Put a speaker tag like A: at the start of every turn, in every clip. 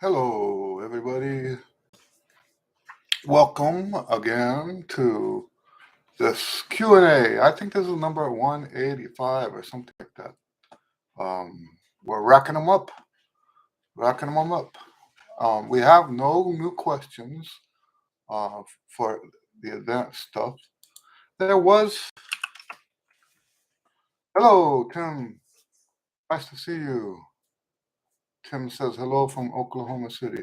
A: Hello, everybody. Welcome again to this Q and A. I think this is number 185 or something like that. We're racking them up. We have no new questions for the advanced stuff. There was. Hello, Tim. Nice to see you. Tim says hello from Oklahoma City.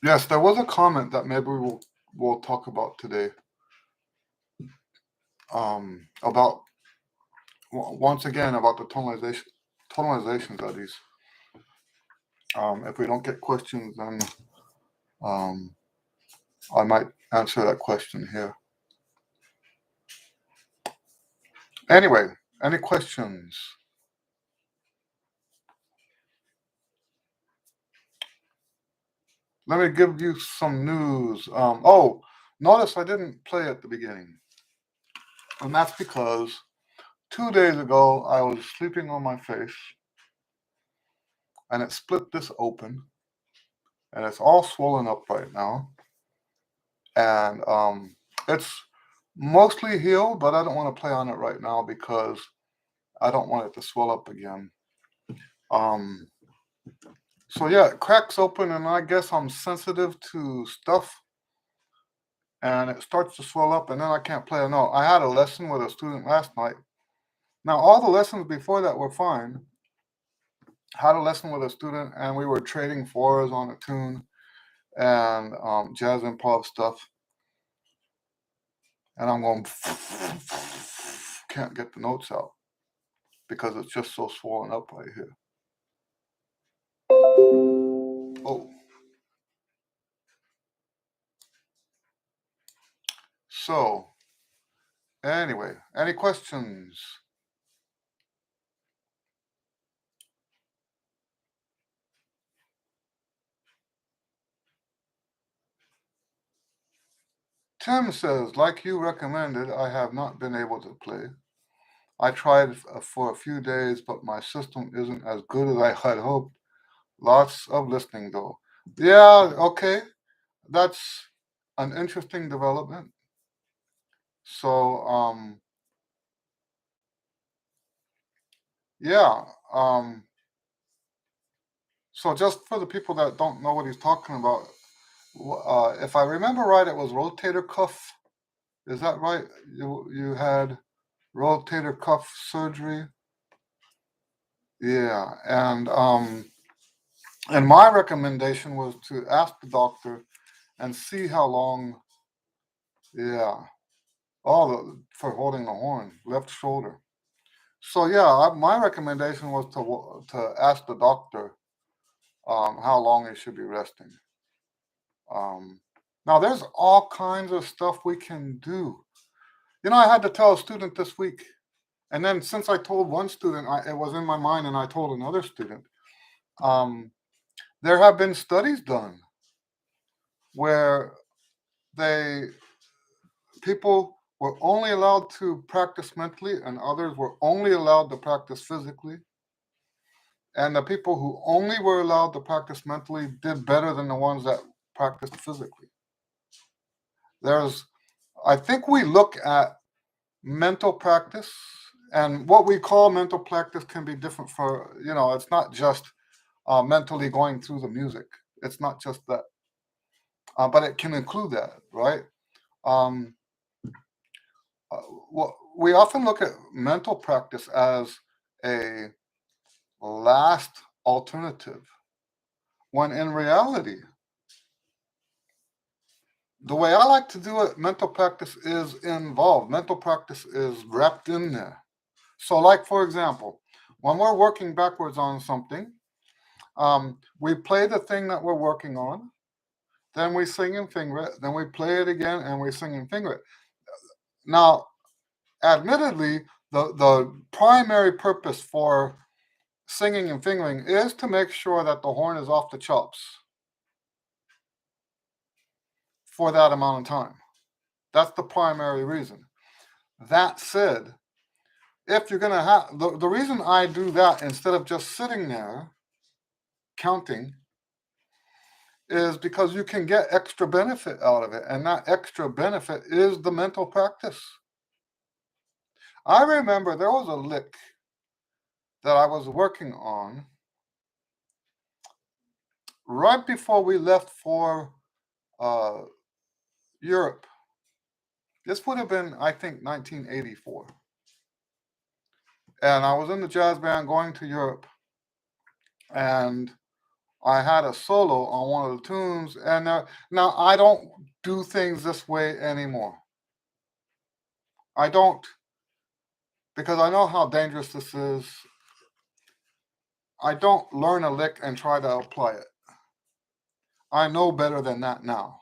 A: Yes, there was a comment that maybe we'll talk about today. About once again about the tonalization studies. If we don't get questions, then I might answer that question here. Anyway, any questions? Let me give you some news. Notice I didn't play at the beginning. And that's because 2 days ago, I was sleeping on my face and it split this open and it's all swollen up right now. And it's mostly healed, but I don't want to play on it right now because I don't want it to swell up again. So yeah, it cracks open and I guess I'm sensitive to stuff and it starts to swell up and then I can't play a note. I had a lesson with a student last night. Now, all the lessons before that were fine. Had a lesson with a student and we were trading fours on a tune and jazz improv stuff. And I'm going, can't get the notes out because it's just so swollen up right here. Oh. So, anyway, any questions? Tim says, like you recommended, I have not been able to play. I tried for a few days, but my system isn't as good as I had hoped. Lots of listening, though. Yeah, okay. That's an interesting development. So, yeah. So just for the people that don't know what he's talking about, if I remember right, it was rotator cuff. Is that right? You had rotator cuff surgery. Yeah, and my recommendation was to ask the doctor and see how long. Yeah, for holding the horn, left shoulder. So yeah, my recommendation was to ask the doctor how long he should be resting. Now there's all kinds of stuff we can do. I had to tell a student this week, and then since I told one student, it was in my mind, and I told another student. There have been studies done where people were only allowed to practice mentally and others were only allowed to practice physically. And the people who only were allowed to practice mentally did better than the ones that practiced physically. I think we look at mental practice, and what we call mental practice can be different for, it's not just mentally going through the music. It's not just that. But it can include that, right? We often look at mental practice as a last alternative, when in reality, the way I like to do it, mental practice is involved. Mental practice is wrapped in there. So, like, for example, when we're working backwards on something, we play the thing that we're working on, then we sing and finger it, then we play it again and we sing and finger it. Now, admittedly, the primary purpose for singing and fingering is to make sure that the horn is off the chops for that amount of time. That's the primary reason. That said, if you're going to have the reason I do that instead of just sitting there counting is because you can get extra benefit out of it, and that extra benefit is the mental practice. I remember there was a lick that I was working on right before we left for uh, Europe. This would have been, I think, 1984. And I was in the jazz band going to Europe, and I had a solo on one of the tunes. And now I don't do things this way anymore. I don't, because I know how dangerous this is. I don't learn a lick and try to apply it. I know better than that now.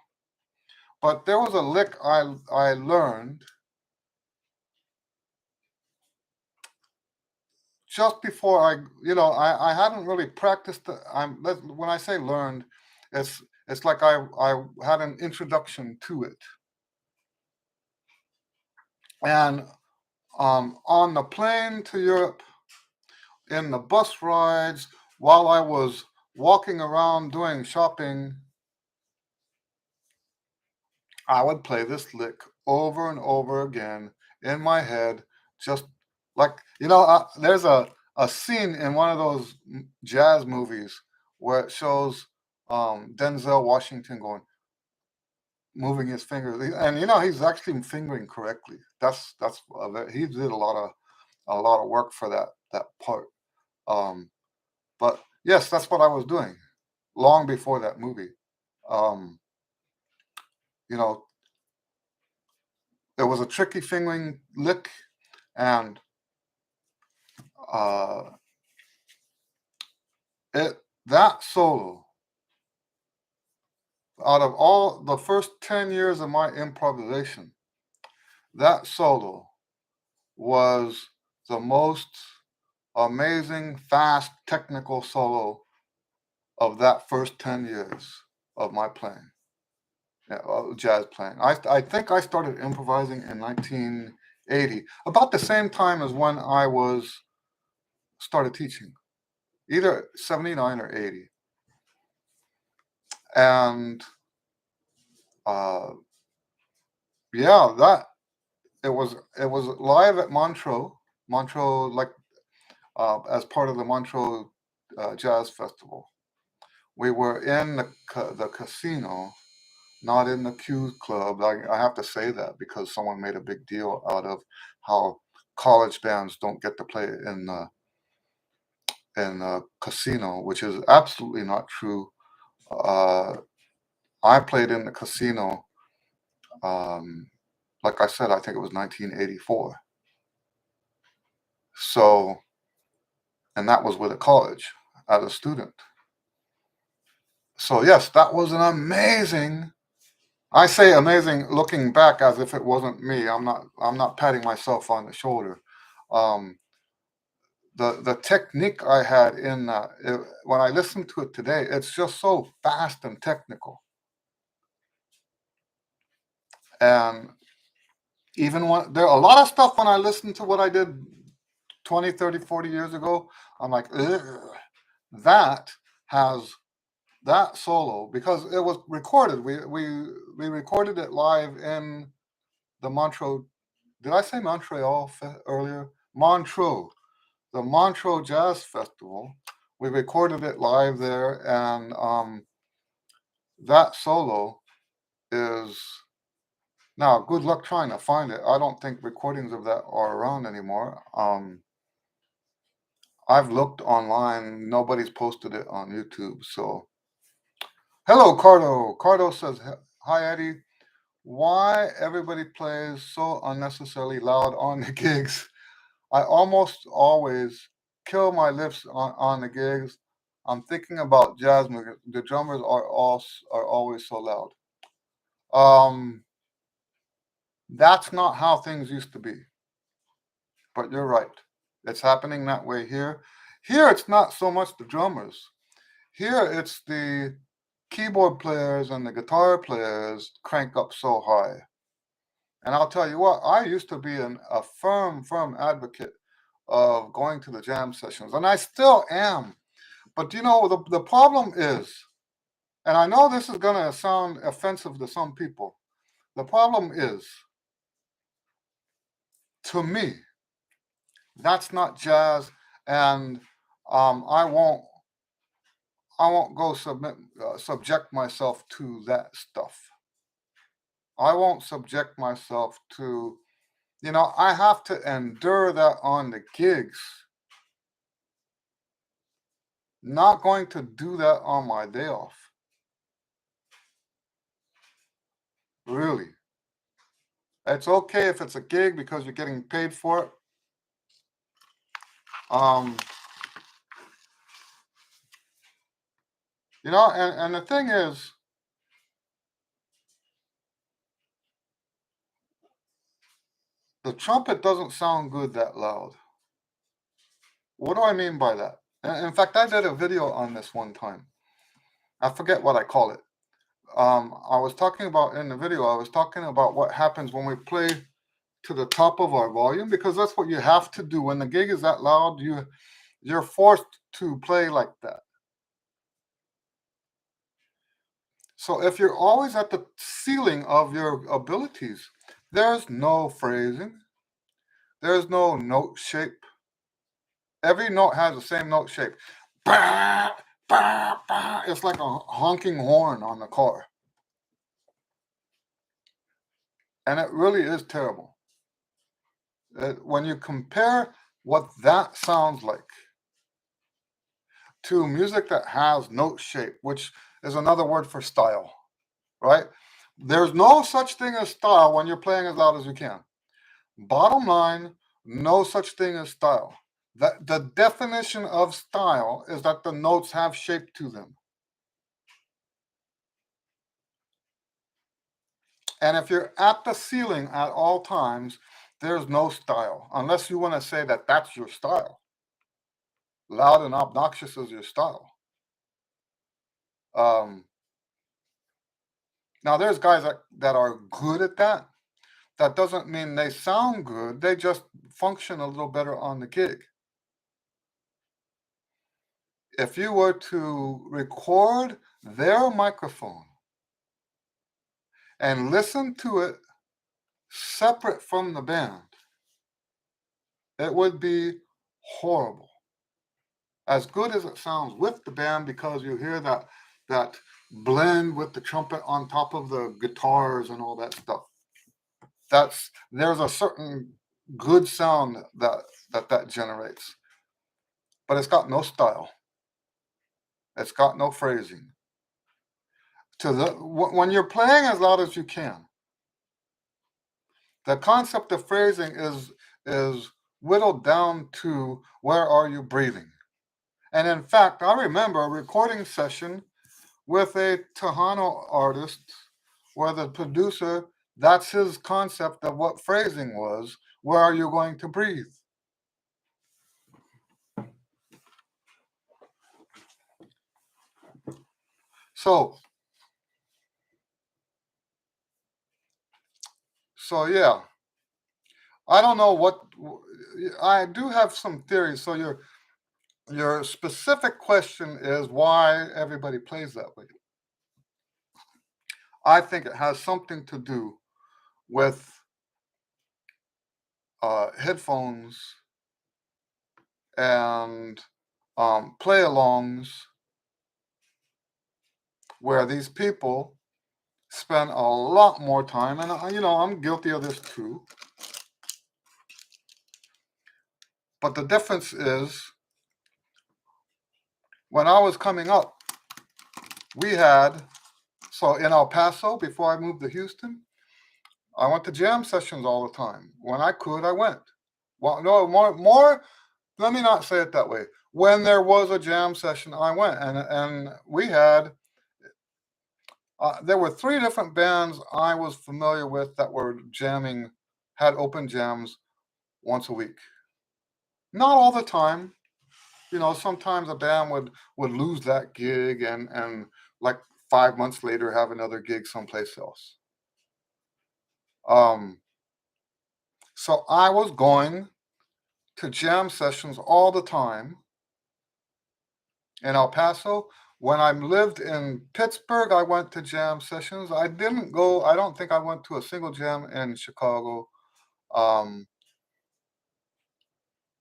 A: But there was a lick I learned just before I hadn't really practiced. When I say learned, it's like I had an introduction to it. And on the plane to Europe, in the bus rides, while I was walking around doing shopping, I would play this lick over and over again in my head, just like, there's a scene in one of those jazz movies where it shows Denzel Washington moving his fingers, and he's actually fingering correctly. He did a lot of work for that part. But yes, that's what I was doing long before that movie. Um, you know, it was a tricky fingering lick, and uh, that solo, out of all the first 10 years of my improvisation, that solo was the most amazing, fast, technical solo of that first 10 years of my playing, jazz playing. I think I started improvising in 1980, about the same time as when I started teaching, either 79 or 80. And yeah, it was live at Montreux, like as part of the Montreux Jazz Festival. We were in the casino, not in the Q Club. I have to say that because someone made a big deal out of how college bands don't get to play in the casino, which is absolutely not true. Uh, I played in the casino. Like I said, I think it was 1984. So, and that was with a college as a student. So yes, that was an amazing. I say amazing looking back as if it wasn't me. I'm not patting myself on the shoulder. Um, the technique I had in that, when I listen to it today, it's just so fast and technical. And even when there are a lot of stuff when I listen to what I did 20, 30, 40 years ago, I'm like, ugh, that has that solo, because it was recorded. We recorded it live in the Montreux. Did I say Montreal earlier? Montreux, the Montreux Jazz Festival. We recorded it live there, and that solo is now. Good luck trying to find it. I don't think recordings of that are around anymore. I've looked online. Nobody's posted it on YouTube. So, hello, Cardo. Cardo says, "Hi, Eddie. Why everybody plays so unnecessarily loud on the gigs? I almost always kill my lips on the gigs. I'm thinking about jazz music. The drummers are always so loud. Um, that's not how things used to be. But you're right. It's happening that way here. Here, it's not so much the drummers. Here, it's the keyboard players and the guitar players crank up so high. And I'll tell you what, I used to be a firm advocate of going to the jam sessions, and I still am. But the problem is, and I know this is going to sound offensive to some people, the problem is, to me, that's not jazz, and I won't go subject myself to that stuff. I won't subject myself to, I have to endure that on the gigs. Not going to do that on my day off. Really. It's okay if it's a gig because you're getting paid for it. Um, and the thing is, the trumpet doesn't sound good that loud. What do I mean by that? In fact, I did a video on this one time. I forget what I call it. I was talking about in the video, I was talking about what happens when we play to the top of our volume, because that's what you have to do. When the gig is that loud, you're forced to play like that. So if you're always at the ceiling of your abilities, there's no phrasing, there's no note shape. Every note has the same note shape. Bah, bah, bah. It's like a honking horn on the car. And it really is terrible. When you compare what that sounds like to music that has note shape, which is another word for style, right? There's no such thing as style when you're playing as loud as you can. Bottom line, no such thing as style. The definition of style is that the notes have shape to them. And if you're at the ceiling at all times, there's no style, unless you want to say that that's your style. Loud and obnoxious is your style. Um, Now, there's guys that are good at that. That doesn't mean they sound good. They just function a little better on the gig. If you were to record their microphone and listen to it separate from the band, it would be horrible. As good as it sounds with the band, because you hear that blend with the trumpet on top of the guitars and all that stuff. There's a certain good sound that generates, but it's got no style. It's got no phrasing. When you're playing as loud as you can, the concept of phrasing is whittled down to where are you breathing. And in fact, I remember a recording session with a Tejano artist where the producer, that's his concept of what phrasing was. Where are you going to breathe? So yeah, I don't know what I do have some theories. So your specific question is why everybody plays that way. I think it has something to do with headphones and play-alongs, where these people spend a lot more time, and I'm guilty of this too. But the difference is, when I was coming up, so in El Paso, before I moved to Houston, I went to jam sessions all the time. When I could, I went. Well, no, more. Let me not say it that way. When there was a jam session, I went, and we had. There were 3 different bands I was familiar with that were jamming, had open jams once a week. Not all the time. Sometimes a band would lose that gig and like 5 months later have another gig someplace else. So I was going to jam sessions all the time, in El Paso. When I lived in Pittsburgh, I went to jam sessions. I don't think I went to a single jam in Chicago, um,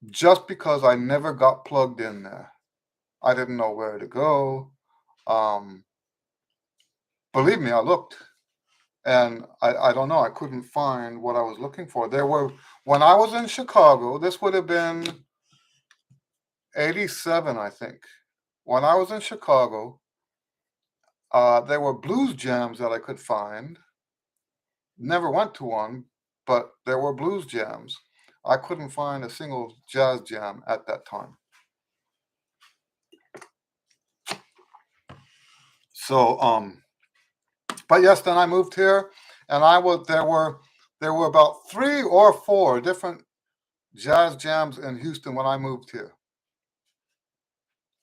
A: just because I never got plugged in there. I didn't know where to go. Um, Believe me, I looked, and I don't know, I couldn't find what I was looking for. When I was in Chicago, this would have been 87, I think. When I was in Chicago, there were blues jams that I could find. Never went to one, but there were blues jams. I couldn't find a single jazz jam at that time. So, but yes, then I moved here, and there were about 3 or 4 different jazz jams in Houston when I moved here.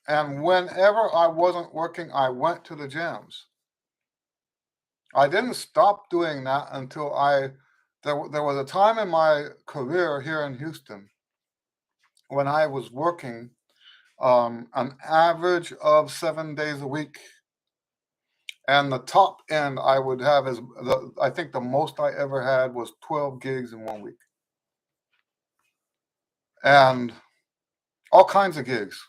A: And whenever I wasn't working, I went to the jams. I didn't stop doing that until there was a time in my career here in Houston when I was working an average of 7 days a week. And the top end I would have I think the most I ever had was 12 gigs in 1 week. And all kinds of gigs.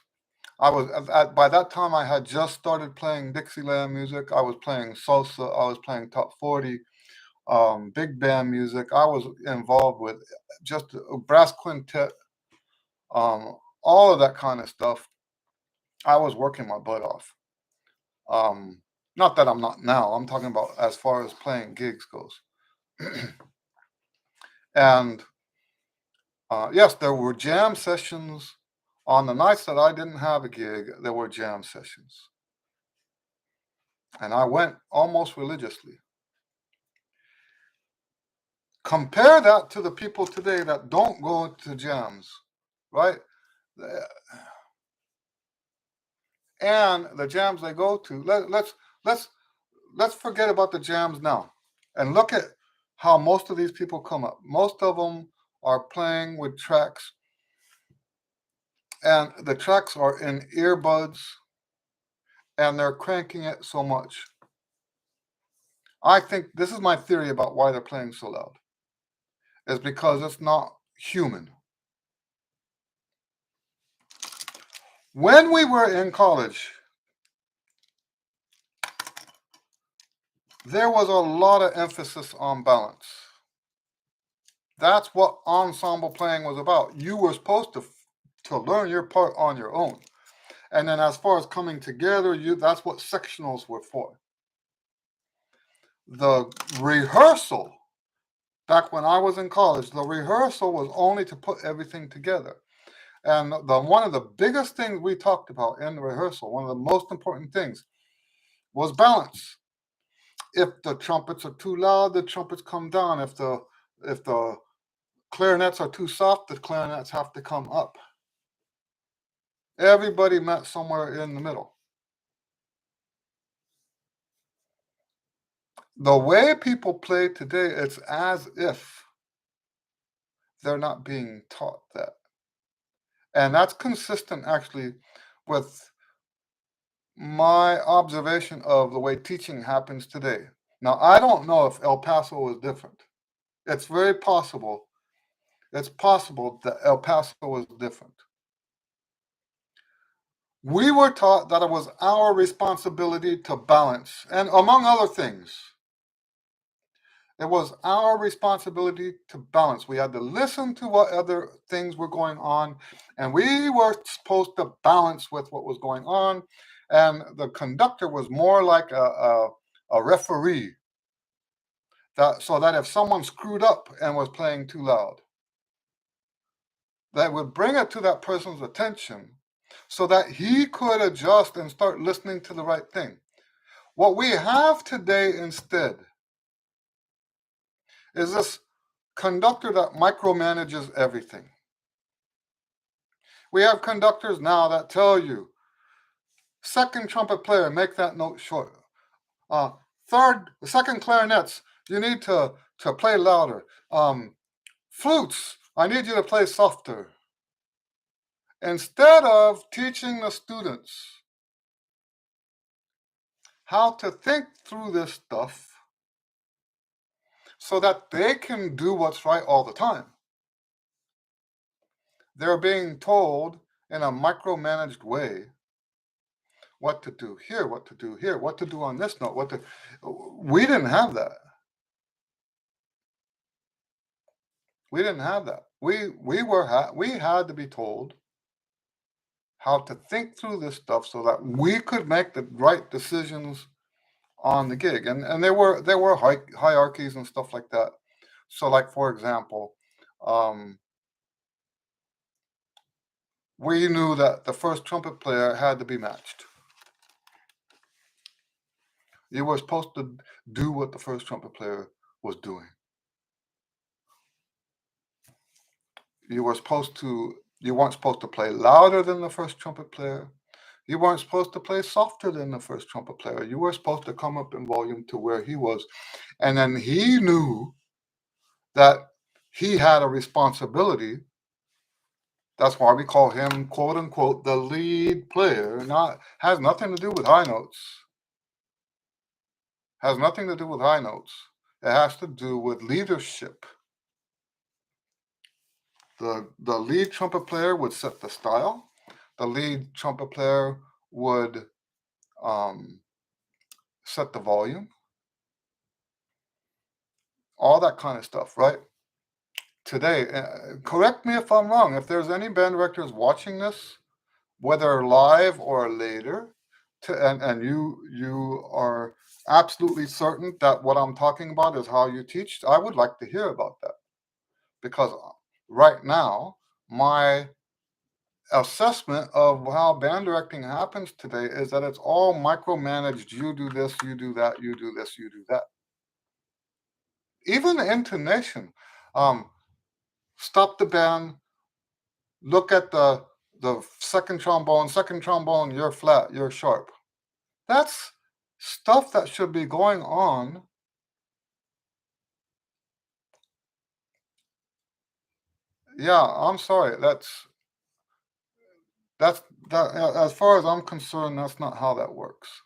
A: By that time, I had just started playing Dixieland music. I was playing salsa. I was playing top 40, big band music. I was involved with just a brass quintet, all of that kind of stuff. I was working my butt off. Not that I'm not now. I'm talking about as far as playing gigs goes. And yes, there were jam sessions on the nights that I didn't have a gig. There were jam sessions, and I went almost religiously. Compare that to the people today that don't go to jams, right? And the jams they go to. Let's forget about the jams now, and look at how most of these people come up. Most of them are playing with tracks, and the tracks are in earbuds, and they're cranking it so much. I think this is my theory about why they're playing so loud. Is because it's not human. When we were in college, there was a lot of emphasis on balance. That's what ensemble playing was about. You were supposed to learn your part on your own. And then as far as coming together, that's what sectionals were for. The rehearsal, back when I was in college, the rehearsal was only to put everything together. And one of the biggest things we talked about in the rehearsal, one of the most important things, was balance. If the trumpets are too loud, the trumpets come down. If the clarinets are too soft, the clarinets have to come up. Everybody met somewhere in the middle. The way people play today, it's as if they're not being taught that. And that's consistent actually with my observation of the way teaching happens today. Now, I don't know if El Paso is different. It's very possible. It's possible that El Paso was different. We were taught that it was our responsibility to balance, and among other things, it was our responsibility to balance. We had to listen to what other things were going on, and we were supposed to balance with what was going on. And the conductor was more like a referee, so that if someone screwed up and was playing too loud, that would bring it to that person's attention so that he could adjust and start listening to the right thing. What we have today instead is this conductor that micromanages everything. We have conductors now that tell you, second trumpet player, make that note short. Second clarinets, you need to play louder. Flutes, I need you to play softer. Instead of teaching the students how to think through this stuff so that they can do what's right all the time. They're being told in a micromanaged way what to do here, what to do here, what to do on this note, what to. We didn't have that. We didn't have that. We had to be told how to think through this stuff so that we could make the right decisions on the gig. And there were hierarchies and stuff like that. So, like for example, um, we knew that the first trumpet player had to be matched. You were supposed to do what the first trumpet player was doing. You weren't supposed to play louder than the first trumpet player. You weren't supposed to play softer than the first trumpet player. You were supposed to come up in volume to where he was. And then he knew that he had a responsibility. That's why we call him, quote unquote, the lead player. Not has nothing to do with high notes. Has nothing to do with high notes. It has to do with leadership. The lead trumpet player would set the style. The lead trumpet player would set the volume. All that kind of stuff, right? Today, correct me if I'm wrong. If there's any band directors watching this, whether live or later, and you are absolutely certain that what I'm talking about is how you teach, I would like to hear about that. Because right now, my assessment of how band directing happens today is that it's all micromanaged. You do this, you do that, you do this, you do that. Even the intonation. Stop the band, look at the second trombone, you're flat, you're sharp. That's stuff that should be going on. Yeah, I'm sorry. That's that. As far as I'm concerned, that's not how that works.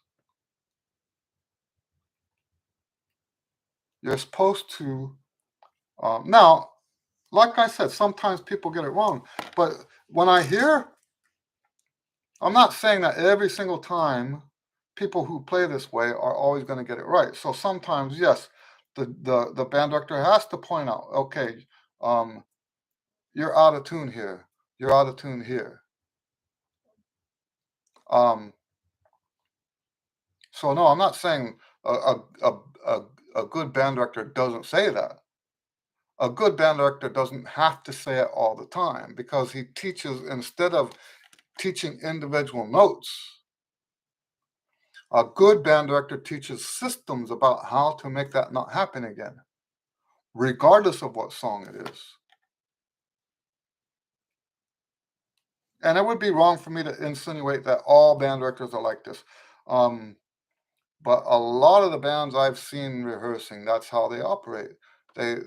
A: You're supposed to now, like I said, sometimes people get it wrong. But when I hear, I'm not saying that every single time people who play this way are always going to get it right. So sometimes, yes, the band director has to point out, okay, you're out of tune here. You're out of tune here. Um, so no, I'm not saying a good band director doesn't say that. A good band director doesn't have to say it all the time because he teaches, instead of teaching individual notes, a good band director teaches systems about how to make that not happen again, regardless of what song it is. And it would be wrong for me to insinuate that all band directors are like this. But a lot of the bands I've seen rehearsing, that's how they operate. They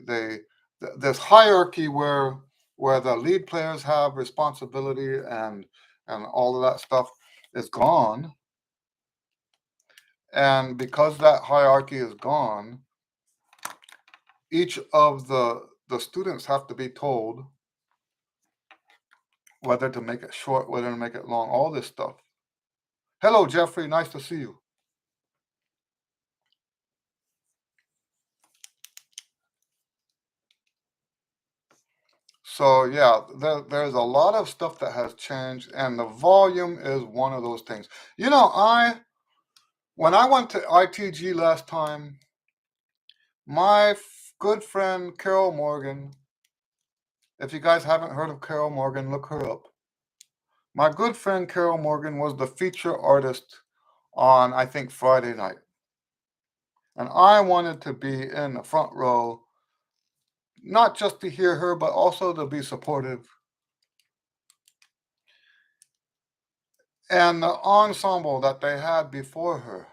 A: this hierarchy where the lead players have responsibility and all of that stuff is gone. And because that hierarchy is gone, each of the students have to be told whether to make it short, whether to make it long, all this stuff. Hello, Jeffrey. Nice to see you. So yeah, there's a lot of stuff that has changed, and the volume is one of those things. You know, when I went to ITG last time, my good friend Carol Morgan, if you guys haven't heard of Carol Morgan, look her up. My good friend Carol Morgan was the feature artist on, I think, Friday night. And I wanted to be in the front row, not just to hear her, but also to be supportive. And the ensemble that they had before her,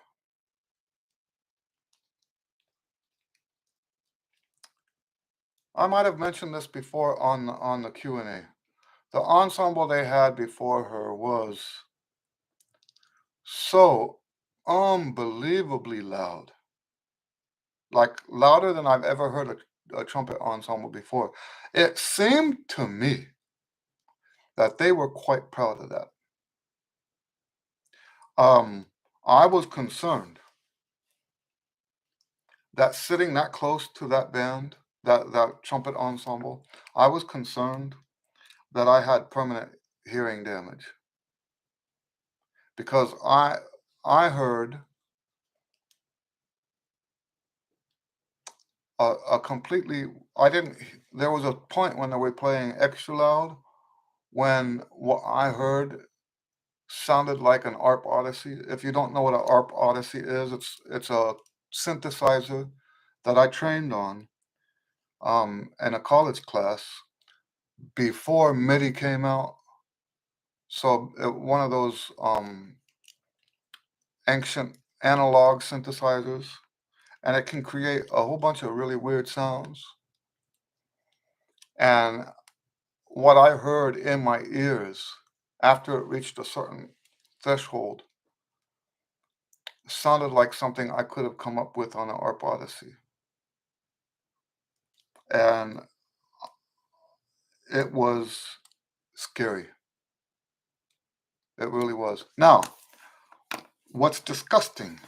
A: I might have mentioned this before on the Q and A. The ensemble they had before her was so unbelievably loud, like louder than I've ever heard a trumpet ensemble before. It seemed to me that they were quite proud of that. Um, I was concerned that sitting that close to that band, that trumpet ensemble, I was concerned that I had permanent hearing damage because I heard a completely I didn't there was a point when they were playing extra loud when what I heard sounded like an ARP Odyssey. If you don't know what an ARP Odyssey is, it's a synthesizer that I trained on in a college class before MIDI came out. So one of those ancient analog synthesizers, and it can create a whole bunch of really weird sounds. And what I heard in my ears after it reached a certain threshold sounded like something I could have come up with on an ARP Odyssey. And it was scary. It really was. Now, what's disgusting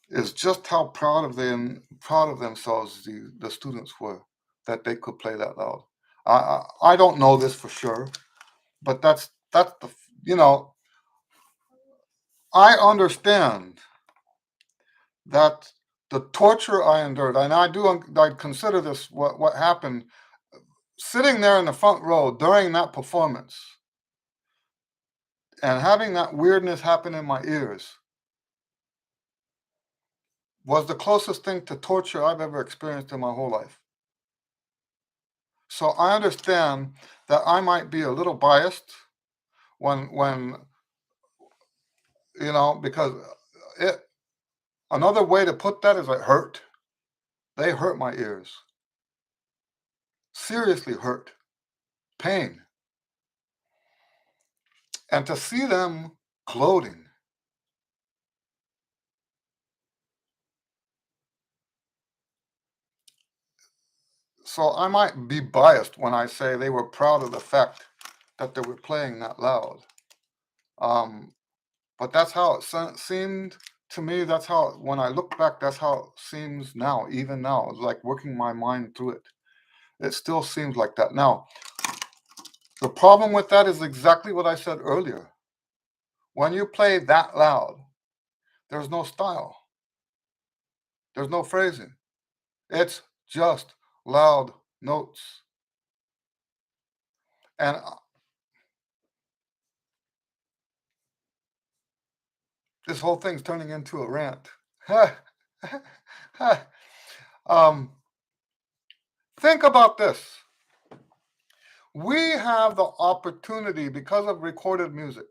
A: is just how proud of themselves the students were that they could play that loud. I don't know this for sure, but that's the you know I understand that the torture I endured, and I consider this what happened sitting there in the front row during that performance and having that weirdness happen in my ears was the closest thing to torture I've ever experienced in my whole life. So I understand that I might be a little biased when because it another way to put that is it hurt. They hurt my ears. Seriously hurt. Pain. And to see them gloating. So I might be biased when I say they were proud of the fact that they were playing that loud. Um, but that's how it seemed to me. That's how, when I look back, that's how it seems now, even now. It's like working my mind through it. It still seems like that. Now, the problem with that is exactly what I said earlier. When you play that loud, there's no style, there's no phrasing. It's just loud notes. And this whole thing's turning into a rant. um, think about this. We have the opportunity, because of recorded music,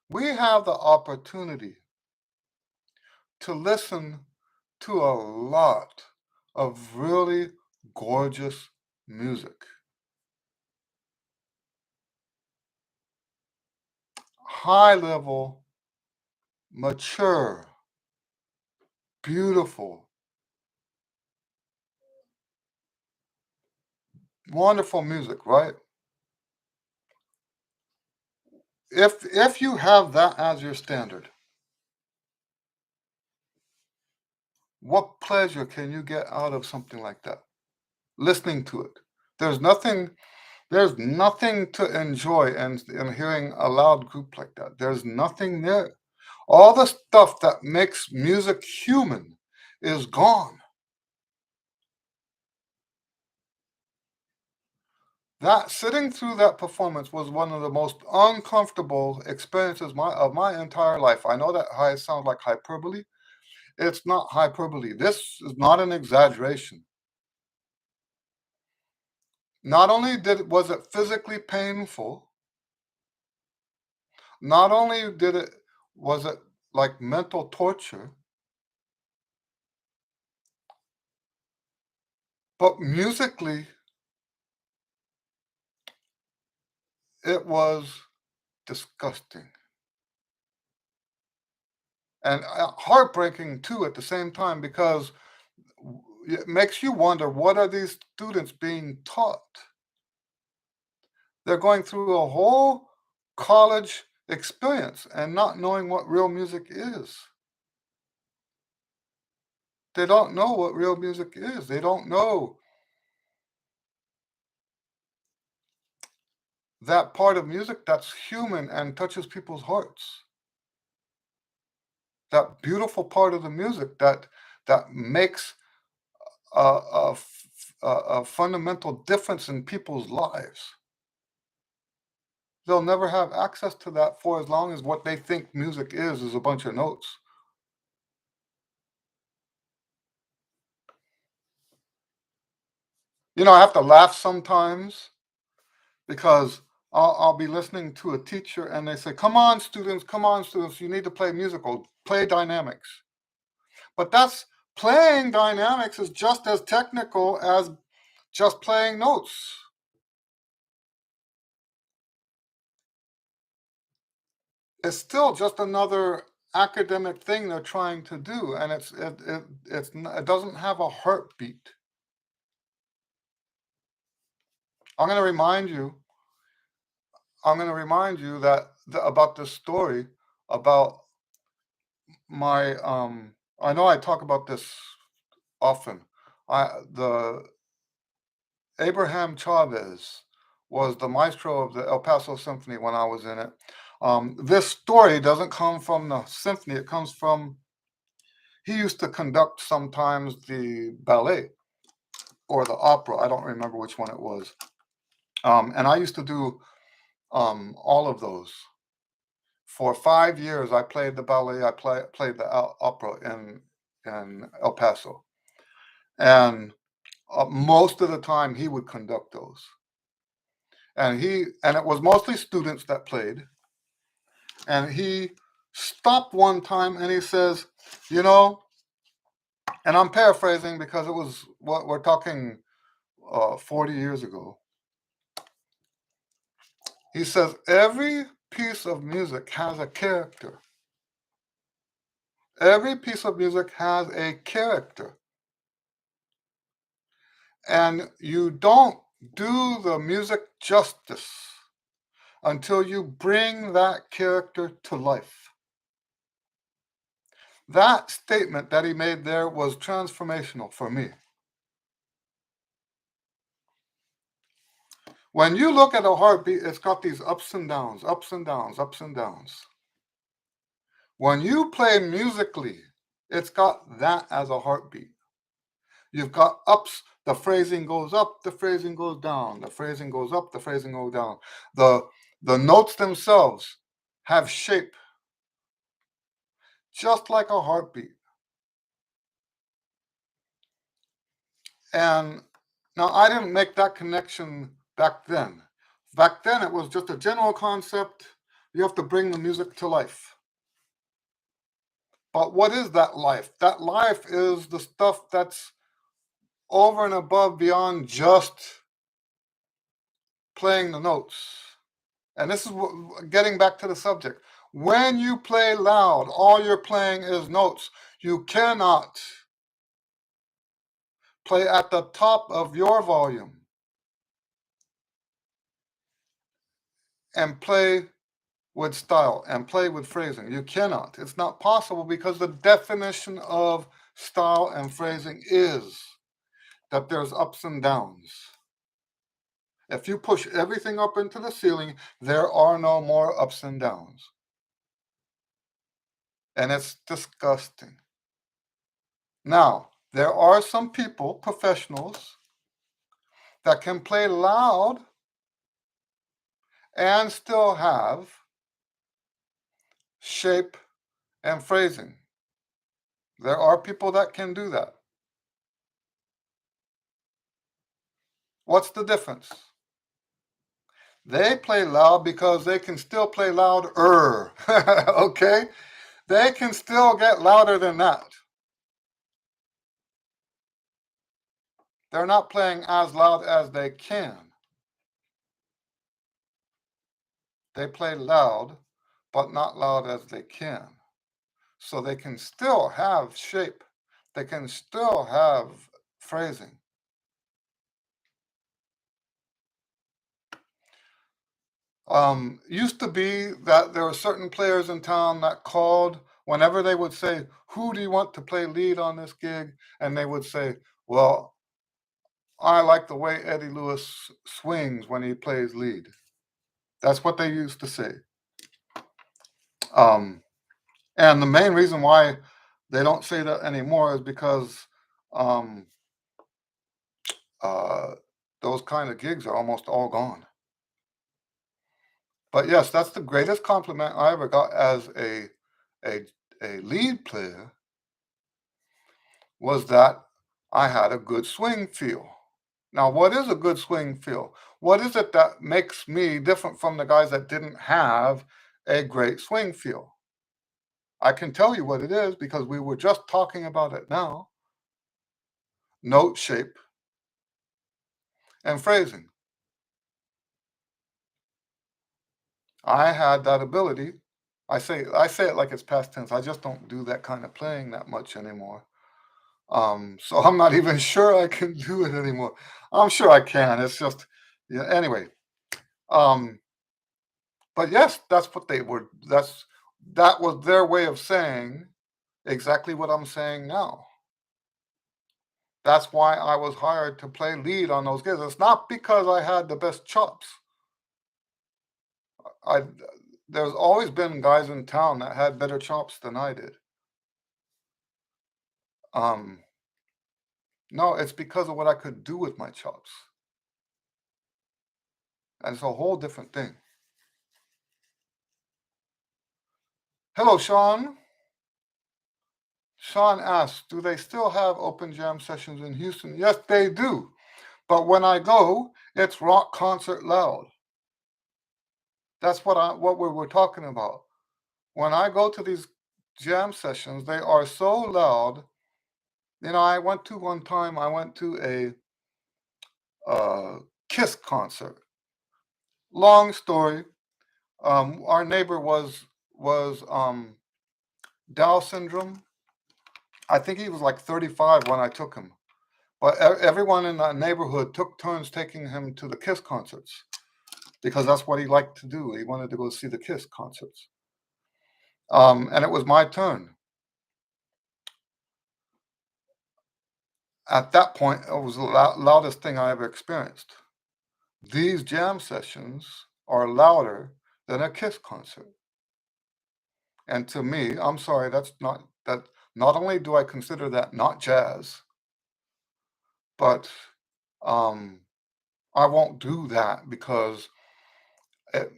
A: we have the opportunity to listen to a lot of really gorgeous music. High level, mature, beautiful, wonderful music, right? If you have that as your standard, what pleasure can you get out of something like that? Listening to it. There's nothing there's nothing to enjoy in hearing a loud group like that. There's nothing there. All the stuff that makes music human is gone. That sitting through that performance was one of the most uncomfortable experiences of my entire life. I know that sounds like hyperbole. It's not hyperbole. This is not an exaggeration. Not only was it physically painful, not only was it like mental torture, but musically it was disgusting. and heartbreaking too at the same time, because it makes you wonder, what are these students being taught? They're going through a whole college experience and not knowing what real music is. They don't know what real music is. They don't know that part of music that's human and touches people's hearts. That beautiful part of the music that makes a, a fundamental difference in people's lives. They'll never have access to that for as long as what they think music is a bunch of notes. I have to laugh sometimes because I'll be listening to a teacher and they say, come on, students, you need to play musical, play dynamics. But that's playing dynamics is just as technical as just playing notes. It's still just another academic thing they're trying to do, and it doesn't have a heartbeat. I'm going to remind you. I'm going to remind you that about this story about my. I know I talk about this often. The Abraham Chavez was the maestro of the El Paso Symphony when I was in it. This story doesn't come from the symphony. It comes from, he used to conduct sometimes the ballet or the opera. I don't remember which one it was. And I used to do all of those. For 5 years, I played the ballet. I played the opera in El Paso, and most of the time he would conduct those. And it was mostly students that played. And he stopped one time and he says, you know, and I'm paraphrasing because it was what we're talking 40 years ago. He says, every piece of music has a character. Every piece of music has a character. And you don't do the music justice until you bring that character to life. That statement that he made there was transformational for me. When you look at a heartbeat, it's got these ups and downs, ups and downs, ups and downs. When you play musically, it's got that as a heartbeat. You've got ups, the phrasing goes up, the phrasing goes down, the phrasing goes up, the phrasing goes down. The notes themselves have shape, just like a heartbeat. And now I didn't make that connection back then. Back then, it was just a general concept. You have to bring the music to life. But what is that life? That life is the stuff that's over and above beyond just playing the notes. And this is getting back to the subject. When you play loud, all you're playing is notes. You cannot play at the top of your volume and play with style and play with phrasing. You cannot. It's not possible because the definition of style and phrasing is that there's ups and downs. If you push everything up into the ceiling, there are no more ups and downs. And it's disgusting. Now, there are some people, professionals, that can play loud and still have shape and phrasing. There are people that can do that. What's the difference? They play loud because they can still play louder. Okay? They can still get louder than that. They're not playing as loud as they can. They play loud, but not loud as they can. So they can still have shape. They can still have phrasing. Used to be that there were certain players in town that called whenever they would say, "Who do you want to play lead on this gig?" And they would say, "Well, I like the way Eddie Lewis swings when he plays lead." That's what they used to say. Um, and the main reason why they don't say that anymore is because um, uh, those kind of gigs are almost all gone. But yes, that's the greatest compliment I ever got as a a lead player was that I had a good swing feel. Now, what is a good swing feel? What is it that makes me different from the guys that didn't have a great swing feel? I can tell you what it is because we were just talking about it now. Note shape and phrasing. I had that ability. I say it like it's past tense. I just don't do that kind of playing that much anymore. So I'm not even sure I can do it anymore. I'm sure I can. It's just, yeah. Anyway, um, but yes, that's what they were. That was their way of saying exactly what I'm saying now. That's why I was hired to play lead on those gigs. It's not because I had the best chops. I There's always been guys in town that had better chops than I did. Um, no, it's because of what I could do with my chops. And it's a whole different thing. Hello, Sean. Sean asks, do they still have open jam sessions in Houston? Yes, they do. But when I go, it's rock concert loud. That's what we were talking about. When I go to these jam sessions, they are so loud. I went to one time. I went to a Kiss concert. Long story. Our neighbor was Down syndrome. I think he was like 35 when I took him. But everyone in that neighborhood took turns taking him to the Kiss concerts because that's what he liked to do. He wanted to go see the Kiss concerts. And it was my turn. At that point, it was the loudest thing I ever experienced. These jam sessions are louder than a Kiss concert. And to me, I'm sorry, that. Not only do I consider that not jazz, but um, I won't do that because it,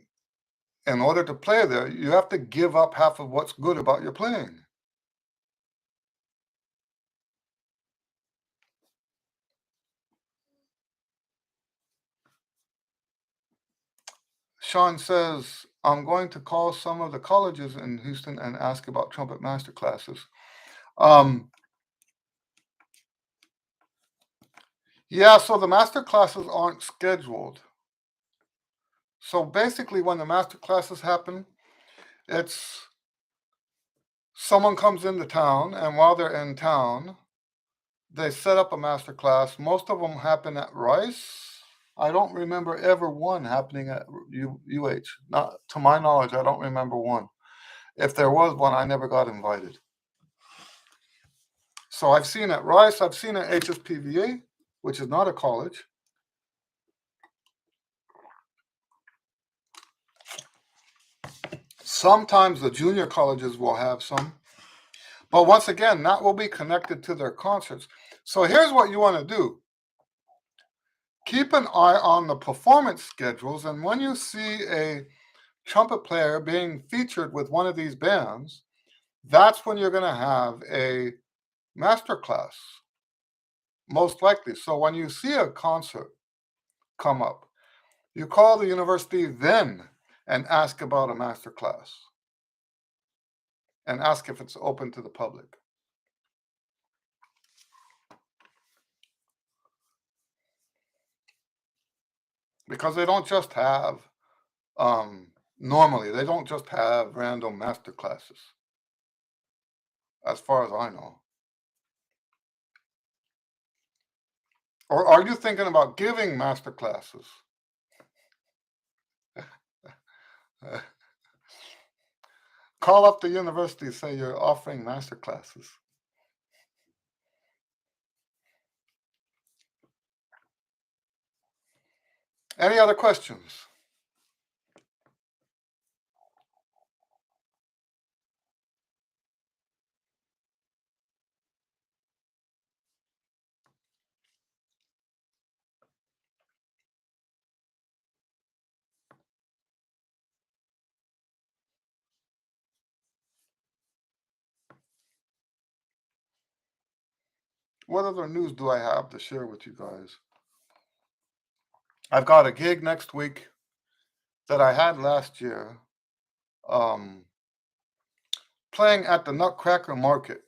A: in order to play there, you have to give up half of what's good about your playing. Sean says, I'm going to call some of the colleges in Houston and ask about trumpet master classes. Um, yeah, so the master classes aren't scheduled. So basically, when the master classes happen, it's someone comes into town, and while they're in town, they set up a master class. Most of them happen at Rice. I don't remember ever one happening at UH. Not to my knowledge, I don't remember one. If there was one, I never got invited. So I've seen at Rice, I've seen at HSPVA, which is not a college. Sometimes the junior colleges will have some. But once again, that will be connected to their concerts. So here's what you want to do. Keep an eye on the performance schedules, and when you see a trumpet player being featured with one of these bands, that's when you're going to have a master class, most likely. So when you see a concert come up, you call the university then and ask about a master class and ask if it's open to the public. Because they don't just have, normally, they don't just have random master classes. as far as I know. Or are you thinking about giving master classes? Call up the university, say you're offering master classes. Any other questions? What other news do I have to share with you guys? I've got a gig next week that I had last year, um, playing at the Nutcracker Market,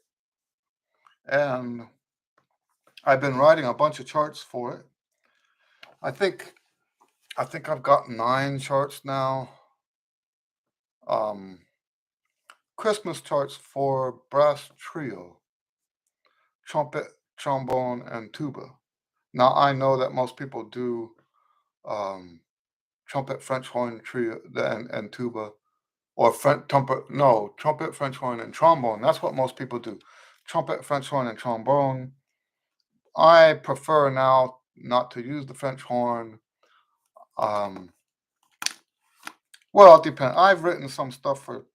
A: and I've been writing a bunch of charts for it. I think I've got 9 charts now. Um, Christmas charts for brass trio, trumpet, trombone, and tuba. Now I know that most people do um, trumpet, French horn, trio, and tuba, or trumpet, French horn, and trombone. That's what most people do. Trumpet, French horn, and trombone. I prefer now not to use the French horn. Um, well, it depends. I've written some stuff for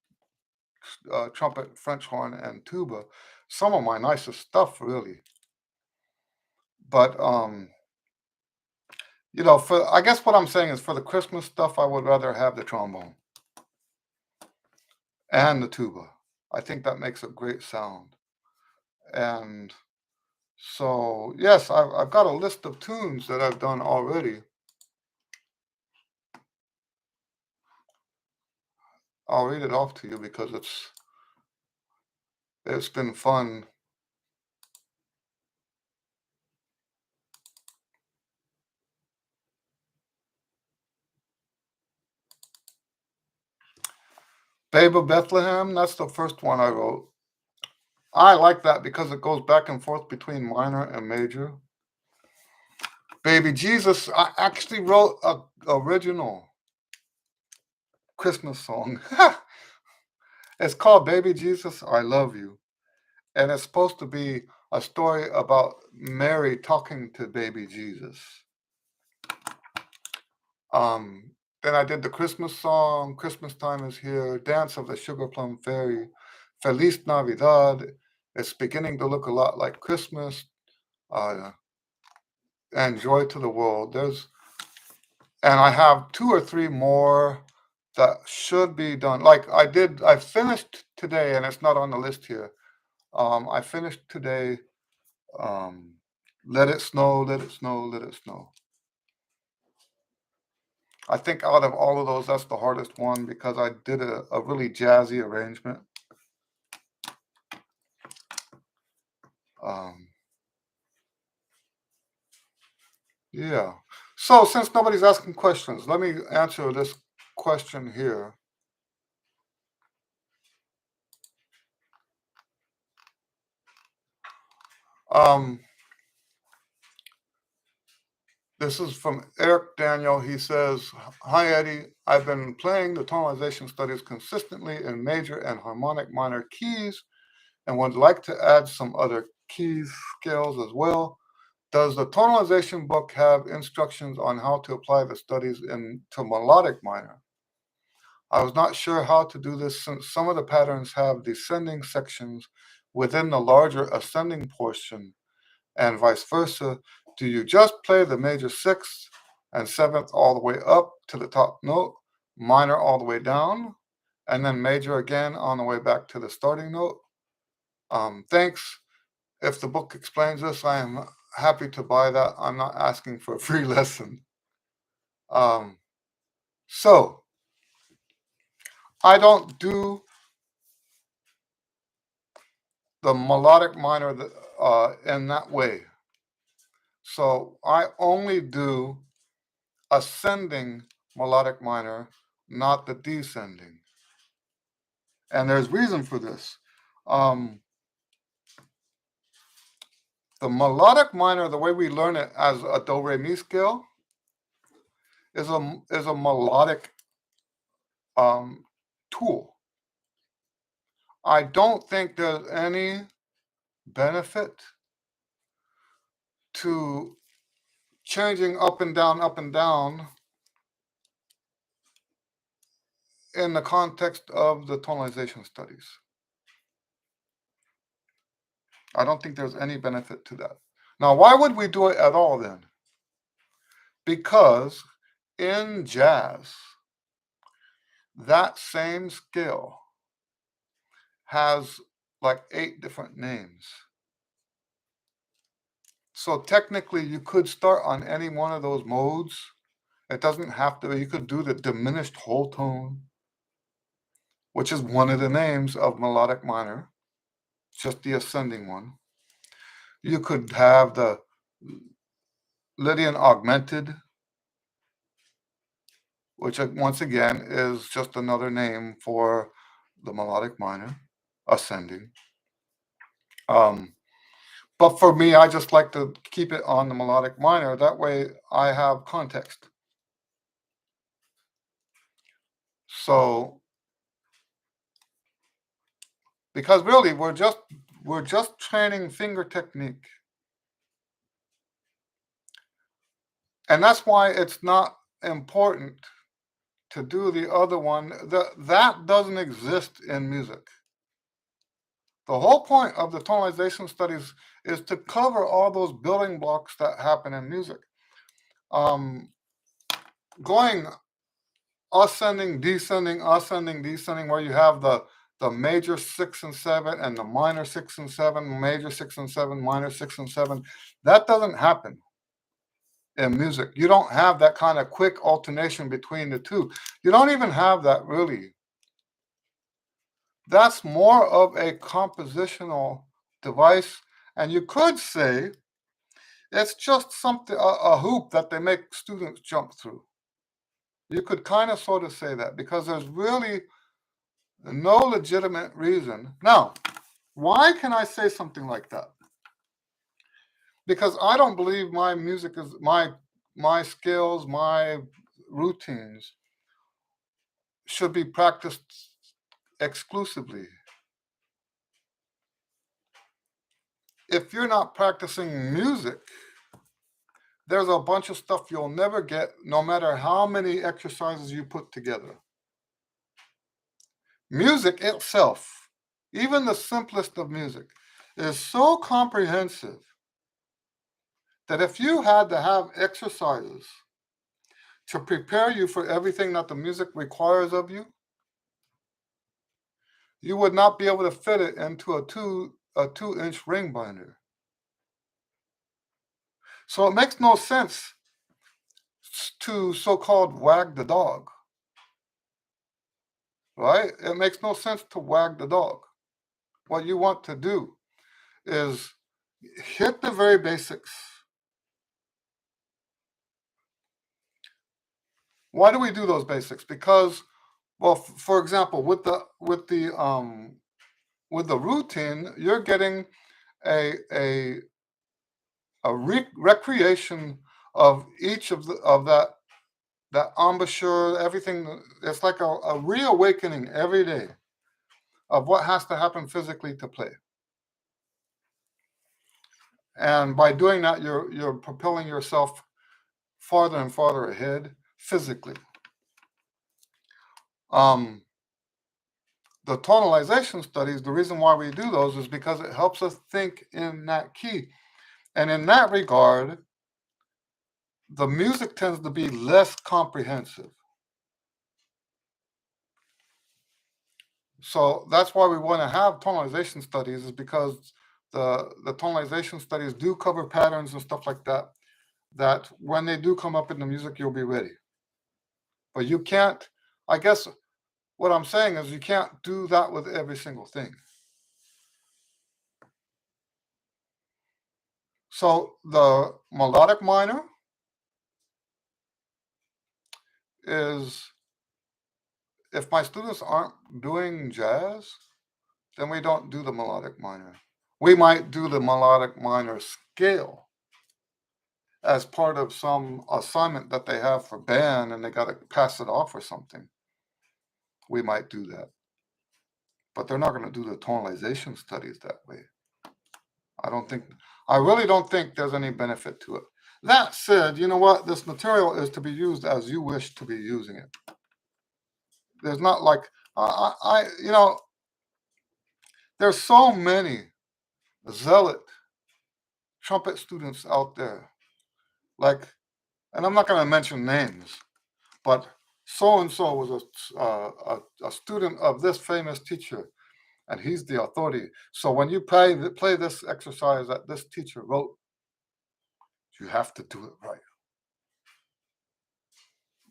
A: trumpet, French horn, and tuba. Some of my nicest stuff, really. But for I guess what I'm saying is for the Christmas stuff, I would rather have the trombone and the tuba. I think that makes a great sound. And so, yes, I've got a list of tunes that I've done already. I'll read it off to you because it's been fun. Babe of Bethlehem, that's the first one I wrote. I like that because it goes back and forth between minor and major. Baby Jesus, I actually wrote a original Christmas song. It's called Baby Jesus, I Love You. And it's supposed to be a story about Mary talking to baby Jesus. Um, then I did the Christmas song, Christmas Time is Here, Dance of the Sugar Plum Fairy, Feliz Navidad. It's beginning to look a lot like Christmas, uh, and Joy to the World. And I have 2 or 3 more that should be done. Like I finished today, and it's not on the list here. I finished today, um, Let It Snow, Let It Snow, Let It Snow. I think out of all of those, that's the hardest one because I did a really jazzy arrangement. Um, yeah. So since nobody's asking questions, let me answer this question here. Um, this is from Eric Daniel. He says, "Hi Eddie, I've been playing the tonalization studies consistently in major and harmonic minor keys and would like to add some other keys scales as well. Does the tonalization book have instructions on how to apply the studies into melodic minor? I was not sure how to do this since some of the patterns have descending sections within the larger ascending portion and vice versa. Do you just play the major sixth and seventh all the way up to the top note, minor all the way down, and then major again on the way back to the starting note? Thanks. If the book explains this, I am happy to buy that. I'm not asking for a free lesson. Um, so I don't do the melodic minor in that way. So I only do ascending melodic minor, not the descending. And there's reason for this. Um, The melodic minor, the way we learn it as a do re mi scale, is a melodic tool. I don't think there's any benefit to changing up and down in the context of the tonalization studies. I don't think there's any benefit to that. Now, why would we do it at all then? Because in jazz, that same scale has like 8 different names. So technically, you could start on any one of those modes. It doesn't have to, you could do the diminished whole tone, which is one of the names of melodic minor, just the ascending one. You could have the Lydian augmented, which once again is just another name for the melodic minor, ascending. But for me, I just like to keep it on the melodic minor. That way I have context. So, because really we're just training finger technique. And that's why it's not important to do the other one. That doesn't exist in music. The whole point of the tonalization studies is to cover all those building blocks that happen in music. Going ascending, descending, where you have the major 6 and 7 and the minor 6 and 7, major 6 and 7, minor 6 and 7. That doesn't happen in music. You don't have that kind of quick alternation between the two. You don't even have that really. That's more of a compositional device, and you could say it's just something, a hoop that they make students jump through. You could kind of sort of say that because there's really no legitimate reason. Now, why can I say something like that? Because I don't believe my music is my skills, my routines should be practiced exclusively. If you're not practicing music, there's a bunch of stuff you'll never get, no matter how many exercises you put together. Music itself, even the simplest of music, is so comprehensive that if you had to have exercises to prepare you for everything that the music requires of you, you would not be able to fit it into a 2-inch ring binder. So it makes no sense to so-called wag the dog, right? It makes no sense to wag the dog. What you want to do is hit the very basics. Why do we do those basics? Because, well, for example, with the routine, you're getting a recreation of each of that embouchure, everything. It's like a reawakening every day of what has to happen physically to play. And by doing that, you're propelling yourself farther and farther ahead physically. The tonalization studies, the reason why we do those is because it helps us think in that key. And in that regard, the music tends to be less comprehensive. So that's why we want to have tonalization studies, is because the tonalization studies do cover patterns and stuff like that, that when they do come up in the music, you'll be ready. But you can't, I guess what I'm saying is you can't do that with every single thing. So the melodic minor is, if my students aren't doing jazz, then we don't do the melodic minor. We might do the melodic minor scale as part of some assignment that they have for band and they got to pass it off or something. We might do that. But they're not going to do the tonalization studies that way. I really don't think there's any benefit to it. That said, you know what? This material is to be used as you wish to be using it. There's not like, there's so many zealot trumpet students out there. Like, and I'm not going to mention names, but so and so was a student of this famous teacher, and he's the authority. So when you play this exercise that this teacher wrote, you have to do it right.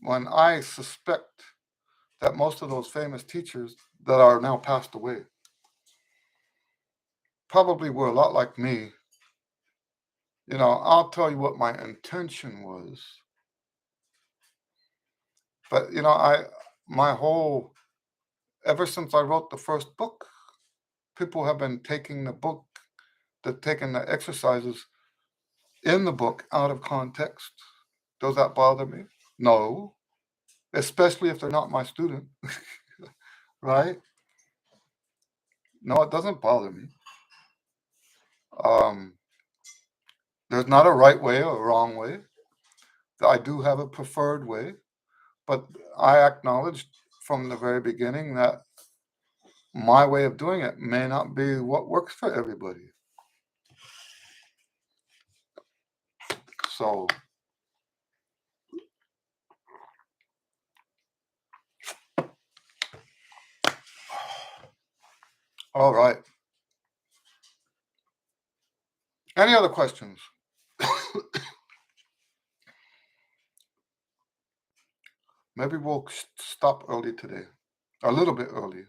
A: When I suspect that most of those famous teachers that are now passed away probably were a lot like me, I'll tell you what my intention was. But ever since I wrote the first book, people have been taking taking the exercises in the book out of context. Does that bother me? No, especially if they're not my student, right? No, it doesn't bother me. Um, there's not a right way or a wrong way. I do have a preferred way, but I acknowledged from the very beginning that my way of doing it may not be what works for everybody. So, all right. Any other questions? Maybe we'll stop early today, a little bit early.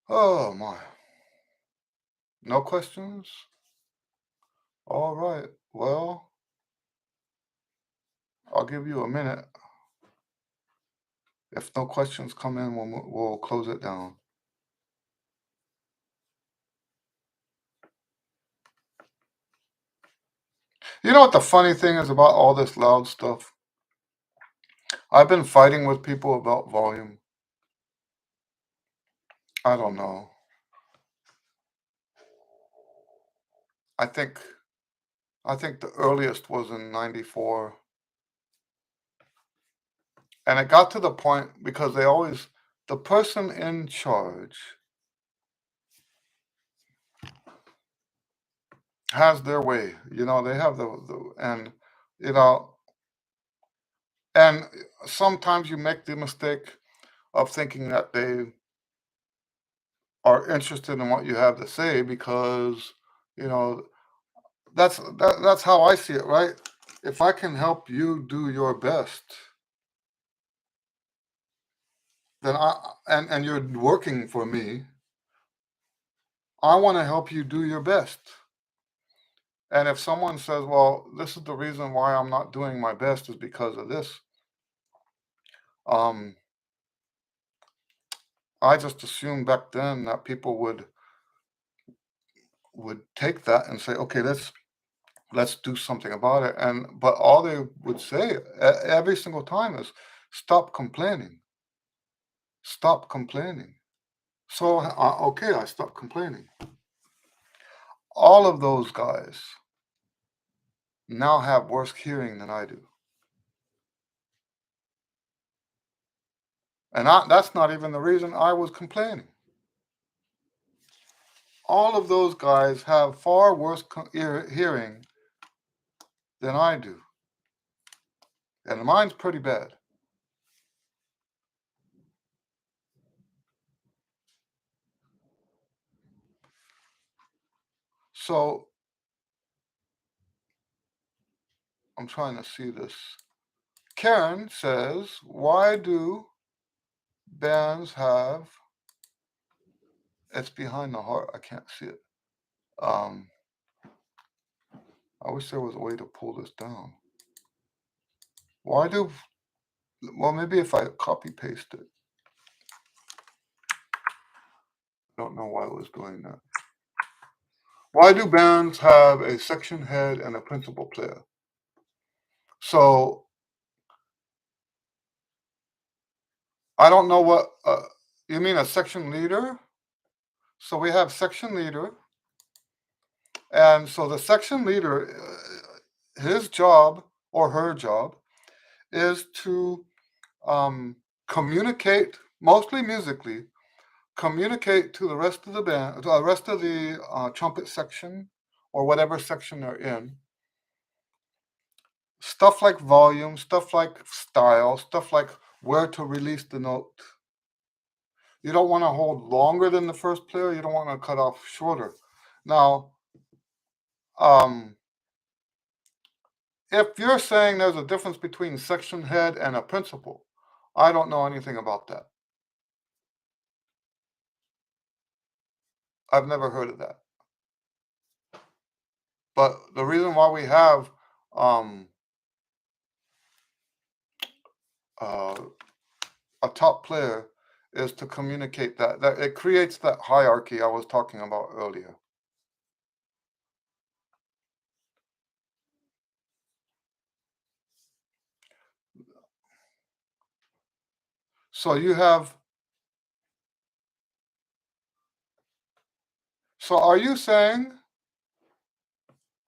A: Oh my. No questions? All right. Well, I'll give you a minute. If no questions come in, we'll close it down. You know what the funny thing is about all this loud stuff? I've been fighting with people about volume. I don't know. I think the earliest was in 94. And it got to the point because the person in charge has their way. They have you know, and sometimes you make the mistake of thinking that they are interested in what you have to say because, you know, that's how I see it, right? If I can help you do your best, then and you're working for me, I want to help you do your best. And if someone says, well, this is the reason why I'm not doing my best is because of this, um, I just assumed back then that people would take that and say, okay, let's do something about it. But all they would say every single time is, stop complaining, stop complaining. So okay, I stopped complaining. All of those guys now have worse hearing than I do. And that's not even the reason I was complaining. All of those guys have far worse hearing than I do. And mine's pretty bad. So I'm trying to see this. Karen says, why do bands have, it's behind the heart, I can't see it. I wish there was a way to pull this down. Why do, well, maybe if I copy paste it. I don't know why it was doing that. Why do bands have a section head and a principal player? So I don't know what, you mean a section leader? So we have section leader. And so the section leader, his job or her job is to communicate, mostly musically, communicate to the rest of the band, to the rest of the trumpet section or whatever section they're in. Stuff like volume, stuff like style, stuff like where to release the note. You don't want to hold longer than the first player. You don't want to cut off shorter. Now, if you're saying there's a difference between section head and a principal, I don't know anything about that. I've never heard of that. But the reason why we have a top player is to communicate that it creates that hierarchy I was talking about earlier. So you have, so are you saying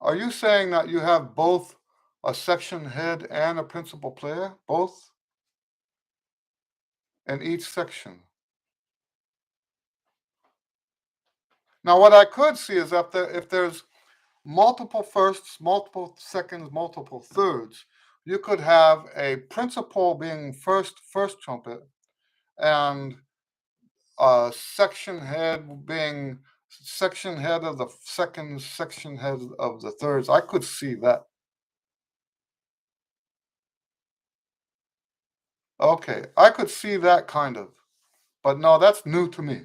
A: that you have both a section head and a principal player, both in each section? Now, what I could see is that if there's multiple firsts, multiple seconds, multiple thirds, you could have a principal being first trumpet, and a section head being section head of the seconds, section head of the thirds. I could see that. Okay, I could see that kind of, but no, that's new to me.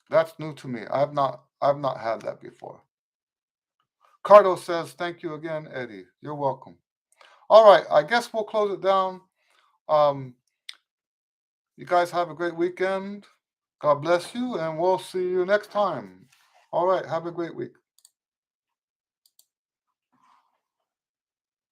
A: That's new to me. I've not had that before. Cardo says, "Thank you again, Eddie. You're welcome." All right, I guess we'll close it down. You guys have a great weekend. God bless you, and we'll see you next time. All right, have a great week.